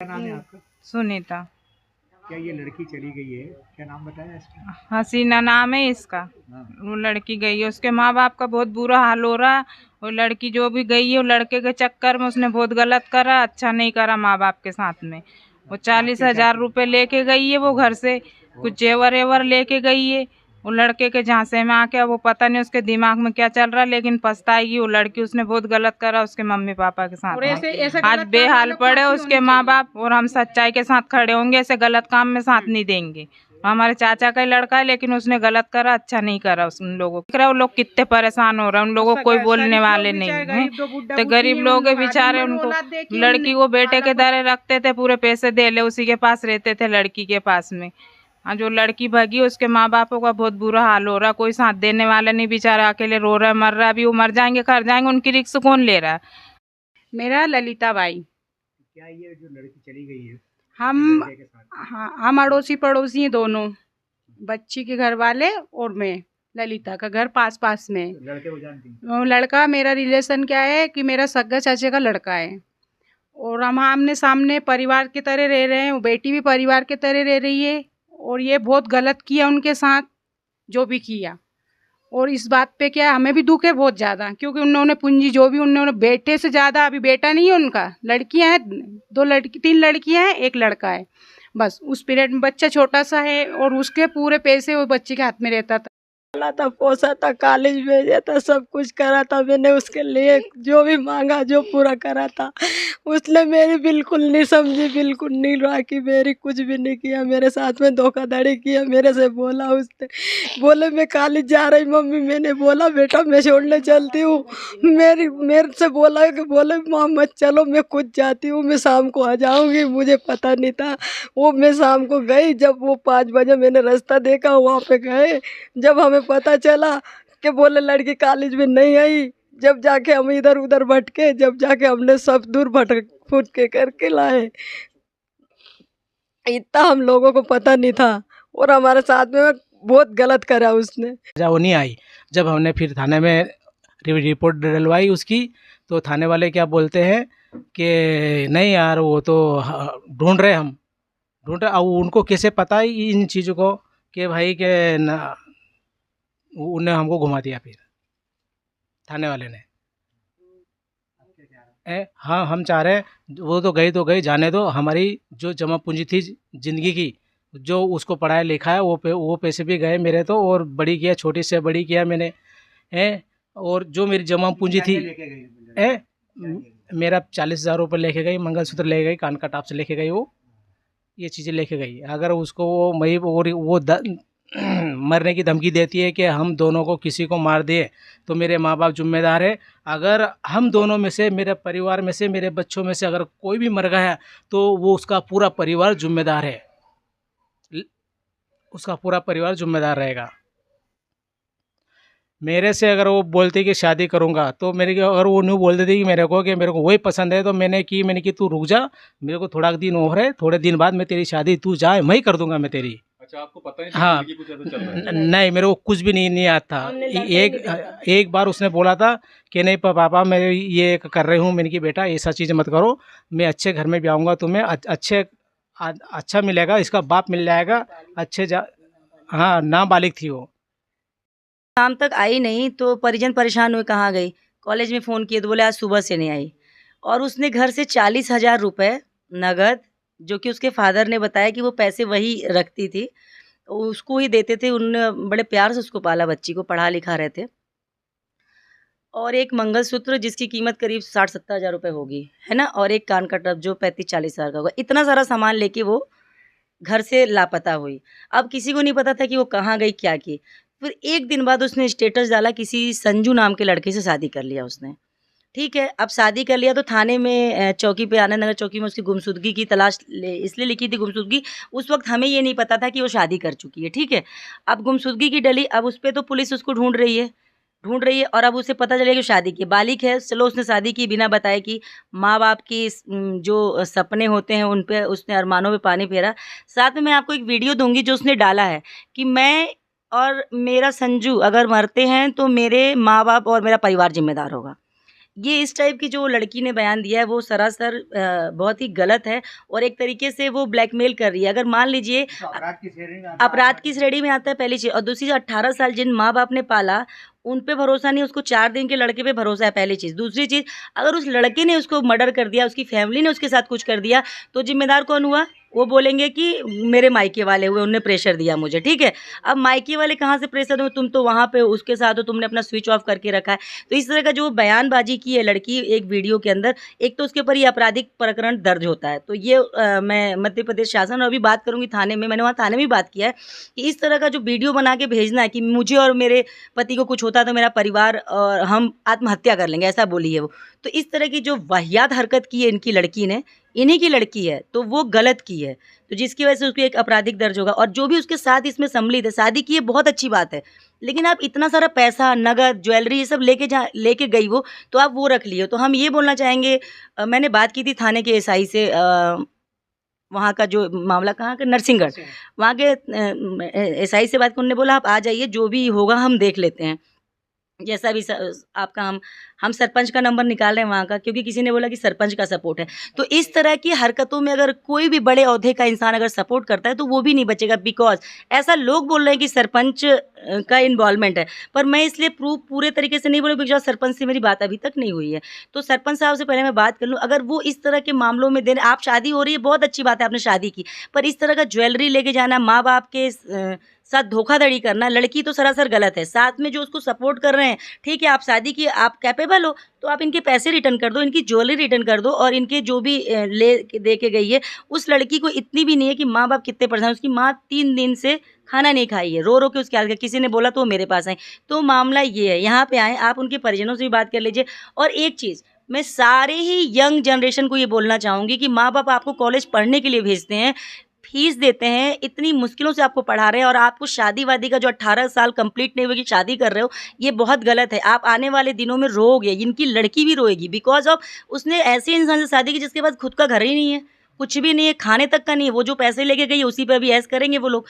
क्या नाम है आपका? सुनीता। क्या ये लड़की चली गई है, क्या नाम बताया इसका? हसीना नाम है इसका। हाँ। वो लड़की गई है, उसके माँ बाप का बहुत बुरा हाल हो रहा है। वो लड़की जो भी गई है वो लड़के के चक्कर में उसने बहुत गलत करा, अच्छा नहीं करा माँ बाप के साथ में। वो आप चालीस क्या हजार चाहती हैं? रुपये लेके गई है वो घर से, कुछ जेवर एवर लेके गई है। वो लड़के के झांसे में आके, वो पता नहीं उसके दिमाग में क्या चल रहा है, लेकिन पछताएगी वो लड़की। उसने बहुत गलत करा उसके मम्मी पापा के साथ और में। ऐसे आज गलत काम बेहाल वालों को पड़े फांसी उसके होनी माँ चाहिए। बाप, और हम सच्चाई के साथ खड़े होंगे, ऐसे गलत काम में साथ नहीं देंगे। हमारे चाचा का ही लड़का है, लेकिन उसने गलत करा, अच्छा नहीं करा उन लोगों को। देख रहे हो, वो लोग कितने परेशान हो रहे हैं, उन लोगों को कोई बोलने वाले नहीं है। तो गरीब लोग है बेचारे, उनको लड़की को बेटे के दरे रखते थे, पूरे पैसे दे ले उसी के पास रहते थे, लड़की के पास में। हाँ, जो लड़की भगी उसके माँ बापों का बहुत बुरा हाल हो रहा, कोई साथ देने वाला नहीं, बेचारा अकेले रो रहा है, मर रहा है। अभी वो मर जाएंगे, कर जाएंगे, उनकी रिक्स कौन ले रहा है? मेरा ललिता बाई। क्या ये जो लड़की चली गई है हम लड़के के साथ, हाँ, हम अड़ोसी पड़ोसी हैं दोनों, बच्ची के घर वाले और मैं। ललिता का घर पास पास में है। तो लड़के को जानती हैं? वो लड़का मेरा रिलेशन क्या है कि मेरा सगा चाचे का लड़का है, और हम आमने सामने परिवार की तरह रह रहे हैं। वो बेटी भी परिवार की तरह रह रही है, और ये बहुत गलत किया उनके साथ, जो भी किया। और इस बात पे क्या हमें भी दुख है बहुत ज़्यादा, क्योंकि उन्होंने पूंजी जो भी उन्होंने, बेटे से ज़्यादा, अभी बेटा नहीं है उनका, लड़कियां हैं, 2 लड़की 3 लड़कियां हैं, 1 लड़का है। बस उस पीरियड में बच्चा छोटा सा है, और उसके पूरे पैसे वो बच्चे के हाथ में रहता था। पाला था, पोसा था, कॉलेज भेजा था, सब कुछ करा था मैंने उसके लिए, जो भी मांगा जो पूरा करा था। उसने मेरी बिल्कुल नहीं समझी, बिल्कुल नहीं राखी, मेरी कुछ भी नहीं किया, मेरे साथ में धोखाधड़ी किया। मेरे से बोला उसने, बोले मैं कॉलेज जा रही मम्मी, मैंने बोला बेटा मैं छोड़ने चलती हूँ। मेरे से बोला कि बोले माँ मत चलो, मैं खुद जाती हूँ, मैं शाम को आ जाऊँगी। मुझे पता नहीं था। वो मैं शाम को गई, जब वो 5 बजे मैंने रास्ता देखा, वहाँ पे गए, जब हमें पता चला कि बोले लड़की कॉलेज में नहीं आई, जब जाके हम इधर उधर भटके, जब जाके हमने सब दूर भटक फुट के करके लाए। इतना हम लोगों को पता नहीं था, और हमारे साथ में बहुत गलत करा उसने। जब वो नहीं आई, जब हमने फिर थाने में रिपोर्ट डलवाई उसकी, तो थाने वाले क्या बोलते हैं कि नहीं यार वो तो ढूंढ रहे, हम ढूंढ रहे। अब उनको कैसे पता है इन चीज़ों को कि भाई के ना, उन्हें हमको घुमा दिया फिर थाने वाले ने। हाँ, हम चाह रहे हैं वो तो गई, जाने दो। हमारी जो जमा पूंजी थी ज़िंदगी की, जो उसको पढ़ाया लिखा है, वो पैसे भी गए मेरे तो, और बड़ी किया, छोटी से बड़ी किया मैंने है। और जो मेरी जमा पूंजी थी लेके गई है, मेरा 40,000 रुपये लेके गई, मंगलसूत्र ले गई, कान का टाप से लेके गई, वो ये चीज़ें लेके गई। अगर उसको वो मई और वो मरने की धमकी देती है कि हम दोनों को किसी को मार दिए तो मेरे माँ बाप जिम्मेदार है। अगर हम दोनों में से, मेरे परिवार में से, मेरे बच्चों में से अगर कोई भी मर गया तो वो उसका पूरा परिवार जिम्मेदार है, उसका पूरा परिवार जिम्मेदार रहेगा। मेरे से अगर वो बोलती कि शादी करूँगा, तो मेरे को अगर वो नहीं बोल देती कि मेरे को वही पसंद है, तो मैंने कि तू रुक जा, मेरे को थोड़ा दिन और है, थोड़े दिन बाद मैं तेरी शादी, तू जा, मैं ही कर दूंगा मैं तेरी। अच्छा, आपको पता ही नहीं हाँ, कि कुछ ऐसा चल रहा है? नहीं, मेरे को कुछ भी नहीं आता था। एक बार उसने बोला था कि नहीं पापा मैं ये कर रही हूँ। मैंने कि बेटा ऐसा चीज़ मत करो, मैं अच्छे घर में भी आऊँगा, तुम्हें अच्छा मिलेगा, इसका बाप मिल जाएगा अच्छे हाँ, नाबालिग थी वो। शाम तक आई नहीं तो परिजन परेशान हुए, कहाँ गई। कॉलेज में फ़ोन किए तो बोले आज सुबह से नहीं आई। और उसने घर से 40,000 रुपये नगद, जो कि उसके फादर ने बताया कि वो पैसे वही रखती थी, उसको ही देते थे। उन्होंने बड़े प्यार से उसको पाला, बच्ची को पढ़ा लिखा रहे थे। और एक मंगलसूत्र जिसकी कीमत करीब 60-70 हज़ार रुपये होगी, है ना, और एक कान का टब जो 35-40 हज़ार का होगा। इतना सारा सामान लेके वो घर से लापता हुई। अब किसी को नहीं पता था कि वो कहाँ गई, क्या की। फिर एक दिन बाद उसने स्टेटस डाला, किसी संजू नाम के लड़के से शादी कर लिया उसने। ठीक है, अब शादी कर लिया तो थाने में चौकी पे, आनंद नगर चौकी में उसकी गुमशुदगी की तलाश इसलिए लिखी थी गुमशुदगी। उस वक्त हमें ये नहीं पता था कि वो शादी कर चुकी है। ठीक है, अब गुमशुदगी की डली, अब उस पर तो पुलिस उसको ढूंढ रही है, और अब उसे पता चलेगा कि शादी की, बालिग है, चलो उसने शादी की बिना बताए कि माँ बाप की जो सपने होते हैं उन पे, उसने अरमानों पे पानी फेरा। साथ में मैं आपको एक वीडियो दूंगी जो उसने डाला है कि मैं और मेरा संजू अगर मरते हैं तो मेरे माँ बाप और मेरा परिवार जिम्मेदार होगा। ये इस टाइप की जो लड़की ने बयान दिया है वो सरासर बहुत ही गलत है और एक तरीके से वो ब्लैकमेल कर रही है। अगर मान लीजिए तो अपराध की श्रेणी में आता है पहली चीज़, और दूसरी चीज़ 18 साल जिन माँ बाप ने पाला उन पे भरोसा नहीं, उसको 4 दिन के लड़के पे भरोसा है, पहली चीज़। दूसरी चीज़, अगर उस लड़के ने उसको मर्डर कर दिया, उसकी फैमिली ने उसके साथ कुछ कर दिया, तो जिम्मेदार कौन हुआ? वो बोलेंगे कि मेरे मायके वाले हुए, उनने प्रेशर दिया मुझे, ठीक है। अब मायके वाले कहाँ से प्रेशर दें? तुम तो वहाँ पे उसके साथ हो, तुमने अपना स्विच ऑफ करके रखा है। तो इस तरह का जो बयानबाजी की है लड़की एक वीडियो के अंदर, एक तो उसके ऊपर ये आपराधिक प्रकरण दर्ज होता है। तो ये मैं मध्य प्रदेश शासन, और अभी बात करूँगी थाने में, मैंने वहाँ थाने में भी बात किया है कि इस तरह का जो वीडियो बना के भेजना है कि मुझे और मेरे पति को कुछ होता तो मेरा परिवार और हम आत्महत्या कर लेंगे, ऐसा बोली है वो। तो इस तरह की जो वाहियात हरकत की है इनकी लड़की ने, इन्हीं की लड़की है, तो वो गलत की है, तो जिसकी वजह से उसको एक आपराधिक दर्ज होगा। और जो भी उसके साथ इसमें सम्मिलित है, शादी की है बहुत अच्छी बात है, लेकिन आप इतना सारा पैसा, नगद, ज्वेलरी, ये सब लेके गई वो, तो आप वो रख लिए। तो हम ये बोलना चाहेंगे, मैंने बात की थी थाने के एसआई से, वहाँ का जो मामला कहाँ का, नरसिंहगढ़, वहाँ के एसआई से बात की, उन्होंने बोला आप आ जाइए, जो भी होगा हम देख लेते हैं, जैसा भी आपका हम सरपंच का नंबर निकाल रहे हैं वहाँ का, क्योंकि किसी ने बोला कि सरपंच का सपोर्ट है। तो इस तरह की हरकतों में अगर कोई भी बड़े ओहदे का इंसान अगर सपोर्ट करता है तो वो भी नहीं बचेगा, बिकॉज ऐसा लोग बोल रहे हैं कि सरपंच का इन्वॉल्वमेंट है, पर मैं इसलिए प्रूफ पूरे तरीके से नहीं बोलूँ, बिकॉज सरपंच से मेरी बात अभी तक नहीं हुई है। तो सरपंच साहब से पहले मैं बात कर लूँ, अगर वो इस तरह के मामलों में देने, आप शादी हो रही है, बहुत अच्छी बात है, आपने शादी की, पर इस तरह का ज्वेलरी लेके जाना, माँ बाप के साथ धोखाधड़ी करना, लड़की तो सरासर गलत है। साथ में जो उसको सपोर्ट कर रहे हैं, ठीक है, आप शादी की, आप कैपेबल हो, तो आप इनके पैसे रिटर्न कर दो, इनकी ज्वेलरी रिटर्न कर दो, और इनके जो भी दे के गई है, उस लड़की को इतनी भी नहीं है कि माँ बाप कितने परेशान, उसकी माँ 3 दिन से खाना नहीं खाई है, रो रो के उसके हाल, किसी ने बोला तो वो मेरे पास आए। तो मामला ये है, यहाँ पे आए, आप उनके परिजनों से भी बात कर लीजिए। और एक चीज़ मैं सारे ही यंग जनरेशन को ये बोलना चाहूँगी कि माँ बाप आपको कॉलेज पढ़ने के लिए भेजते हैं, फीस देते हैं, इतनी मुश्किलों से आपको पढ़ा रहे हैं, और आपको शादी वादी का जो 18 साल कंप्लीट नहीं हुए कि शादी कर रहे हो, ये बहुत गलत है। आप आने वाले दिनों में रोओगे, इनकी लड़की भी रोएगी, बिकॉज ऑफ उसने ऐसे इंसान से शादी की जिसके पास खुद का घर ही नहीं है, कुछ भी नहीं है, खाने तक का नहीं है। वो जो पैसे लेके गई है उसी पे अभी ऐश करेंगे वो लोग।